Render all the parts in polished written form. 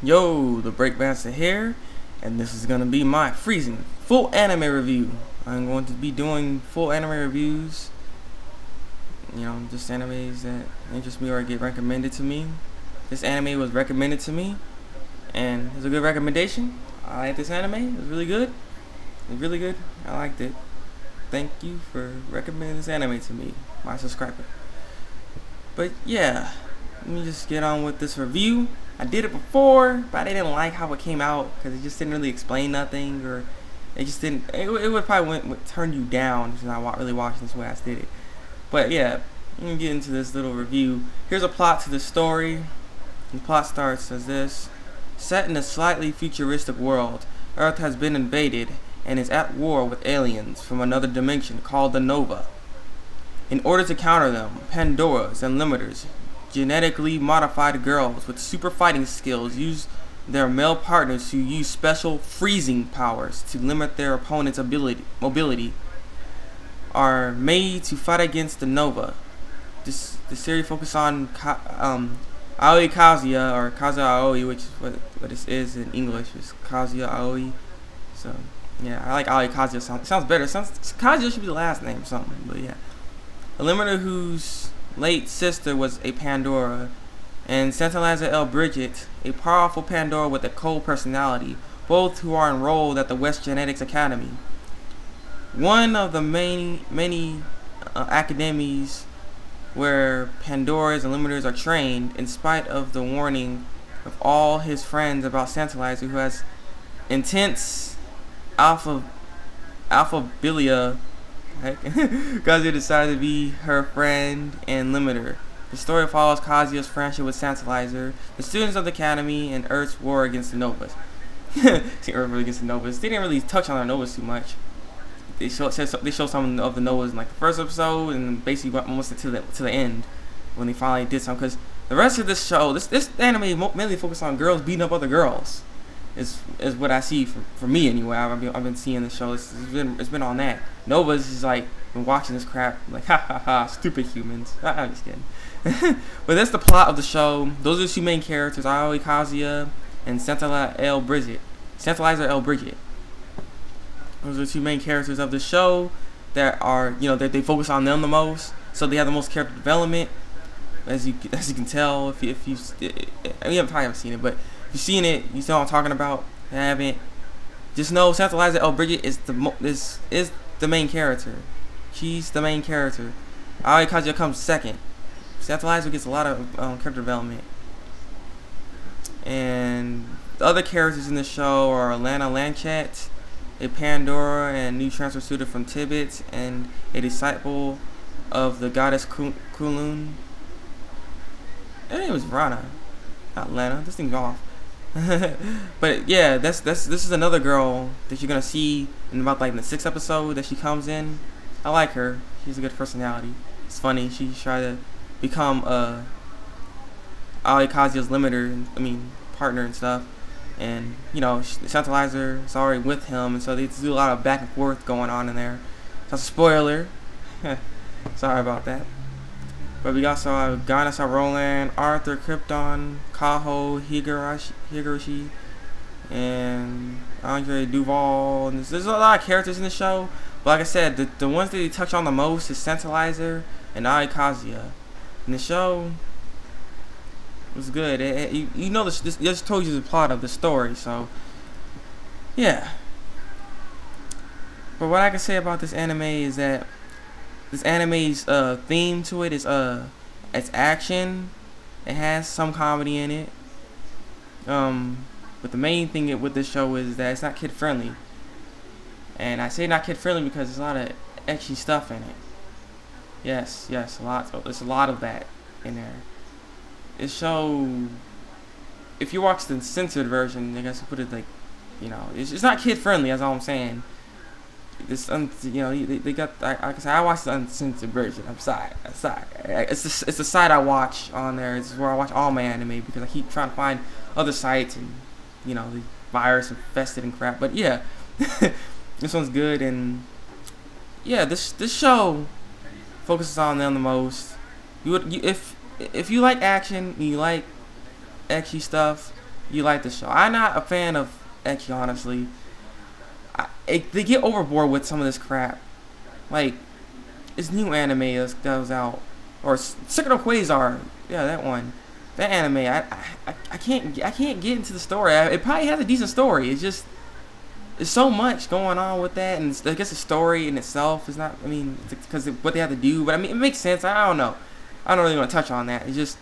Yo, Thabreakmasta here, and this is gonna be my freezing full anime review. I'm going to be doing full anime reviews, just animes that interest me or get recommended to me. This anime was recommended to me, and it's a good recommendation. I like this anime. It was really good. It's really good. I liked it. Thank you for recommending this anime to me, my subscriber. But yeah, let me just get on with this review. I did it before, but I didn't like how it came out because it just didn't really explain nothing, or it just didn't. It would probably would turn you down if you're not really watching this way I did it. But yeah, let me get into this little review. Here's a plot to the story. The plot starts as this: set in a slightly futuristic world, Earth has been invaded and is at war with aliens from another dimension called the Nova. In order to counter them, Pandoras and Limiters, genetically modified girls with super fighting skills, use their male partners who use special freezing powers to limit their opponent's mobility, are made to fight against the Nova. The series focuses on Aoi Kazuya, or Kazuya Aoi, which is what this is in English, is Kazuya Aoi. So yeah, I like Aoi Kazuya. Sounds better. Kazuya should be the last name or something, but yeah. A limiter whose late sister was a Pandora, and Santalizer L. Bridget, a powerful Pandora with a cold personality, both who are enrolled at the West Genetics Academy, one of the many academies where Pandoras and Limiters are trained, in spite of the warning of all his friends about Santalizer, who has intense alphabilia. Kazuya decided to be her friend and limiter. The story follows Kazuya's friendship with Santalizer, the students of the academy, and Earth's war against the Novas. See, Earth against the Novas. They didn't really touch on the Novas too much. They show some of the Novas in like the first episode, and basically went almost to the end when they finally did something. Because the rest of this show, this anime mainly focused on girls beating up other girls. Is what I see for me anyway. I've been seeing the show. It's been on that. Nova's is like been watching this crap like ha ha ha, stupid humans. I'm just kidding. But that's the plot of the show. Those are the two main characters: Aoi Kazuya and Santalizer L. Bridget. Those are the two main characters of the show that are that they focus on them the most. So they have the most character development, as you can tell if you probably haven't seen it, but if you've seen it, you know what I'm talking about. If you haven't, just know Santalizer L. Bridget is the main character. She's the main character. Aoi Kazuya comes second. Santalizer gets a lot of character development. And the other characters in the show are Lana Lanchet, a Pandora and new transfer student from Tibet, and a disciple of the goddess Kulun. Her name was Rana, not Lana. This thing's off. But yeah, this is another girl that you're gonna see in about like the 6th episode that she comes in. I like her. She has a good personality. It's funny. She tried to become Aoi Kazuya's partner and stuff. And Santalizer is already with him, and so they do a lot of back and forth going on in there. That's a spoiler. Sorry about that. But we also have Ganasa Roland, Arthur Krypton, Kaho Higurashi, and Andre Duval. And there's a lot of characters in the show, but like I said, the ones that they touch on the most is Santalizer and Aoi Kazuya. And the show was good. This just told you the plot of the story, so yeah. But what I can say about this anime is that this anime's theme to it is it's action. It has some comedy in it. But the main thing with this show is that it's not kid friendly. And I say not kid friendly because there's a lot of ecchi stuff in it. Yes, a lot. There's a lot of that in there. This show, if you watch the censored version, I guess you put it like, it's not kid friendly. That's all I'm saying. This they got. Like I said, I watched the uncensored version. I'm sorry. It's the site I watch on there. It's where I watch all my anime because I keep trying to find other sites and the virus infested and crap. But yeah, this one's good, and yeah, this show focuses on them the most. If you like action, and you like ecchi stuff, you like the show. I'm not a fan of Ecchi, honestly. They get overboard with some of this crap. Like, this new anime that was out, or Secret of Quasar, yeah, that one. That anime, I can't get into the story. It probably has a decent story. It's just, there's so much going on with that, and I guess the story in itself is not. I mean, because what they have to do, but I mean, it makes sense. I don't know. I don't really want to touch on that. It's just,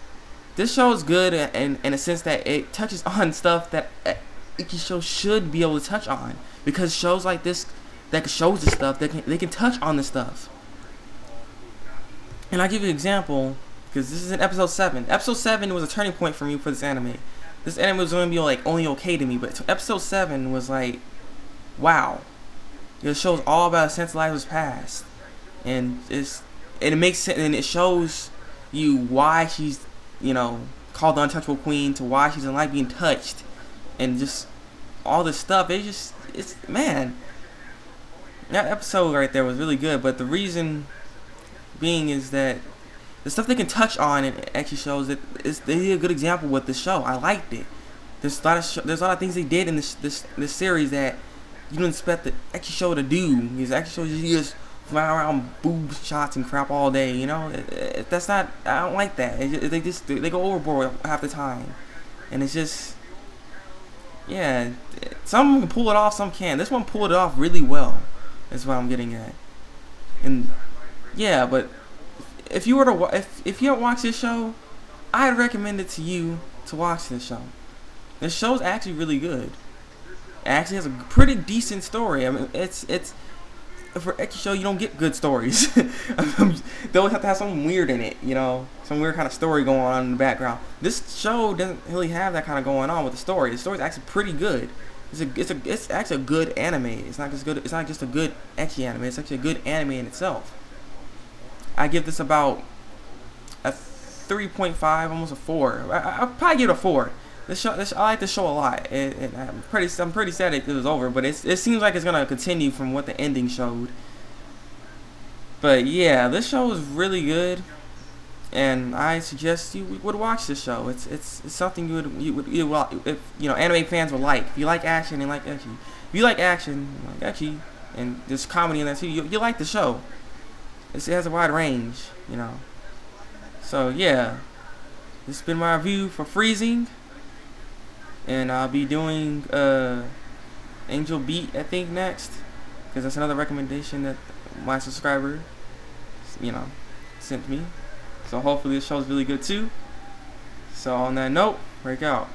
this show is good in a sense that it touches on stuff that Ecchi show should be able to touch on, because shows like this that shows the stuff they can touch on the stuff. And I'll give you an example, because this is in episode 7. Episode 7 was a turning point for me for this anime. This anime was going to be like only okay to me, but episode 7 was like, wow. It shows all about Sense past, and it makes sense, and it shows you why she's, you know, called the untouchable queen, to why she doesn't like being touched, and just all this stuff. It's man, that episode right there was really good. But the reason being is that the stuff they can touch on, it actually shows that they did a good example with this show. I liked it. There's a lot of things they did in this series that you don't expect the Ecchi show to do. Because Ecchi show just fly around boob shots and crap all day. You know, that's not. I don't like that. They go overboard half the time, and it's just, yeah. Some can pull it off, some can't. This one pulled it off really well. That's what I'm getting at. And yeah, but if you were to if you don't watch this show, I'd recommend it to you to watch this show. This show's actually really good. It actually has a pretty decent story. I mean, it's for Ecchi show, you don't get good stories. They always have to have something weird in it, you know, some weird kind of story going on in the background. This show doesn't really have that kind of going on with the story. The story's actually pretty good. It's actually a good anime. It's not just good. It's not just a good Ecchi anime. It's actually a good anime in itself. I give this about a 3.5, almost a 4. I'll probably give it a 4. I like this show a lot. I'm pretty sad it was over, but it seems like it's gonna continue from what the ending showed. But yeah, this show is really good, and I suggest you would watch this show. It's something you would if you know, anime fans would like. If you like action and like Ecchi, if you like action, like Ecchi, and there's comedy in that too, you like the show. It has a wide range, you know. So yeah, this has been my review for Freezing. And I'll be doing Angel Beat, I think, next, because that's another recommendation that my subscriber, you know, sent me. So hopefully this show's really good too. So on that note, break out.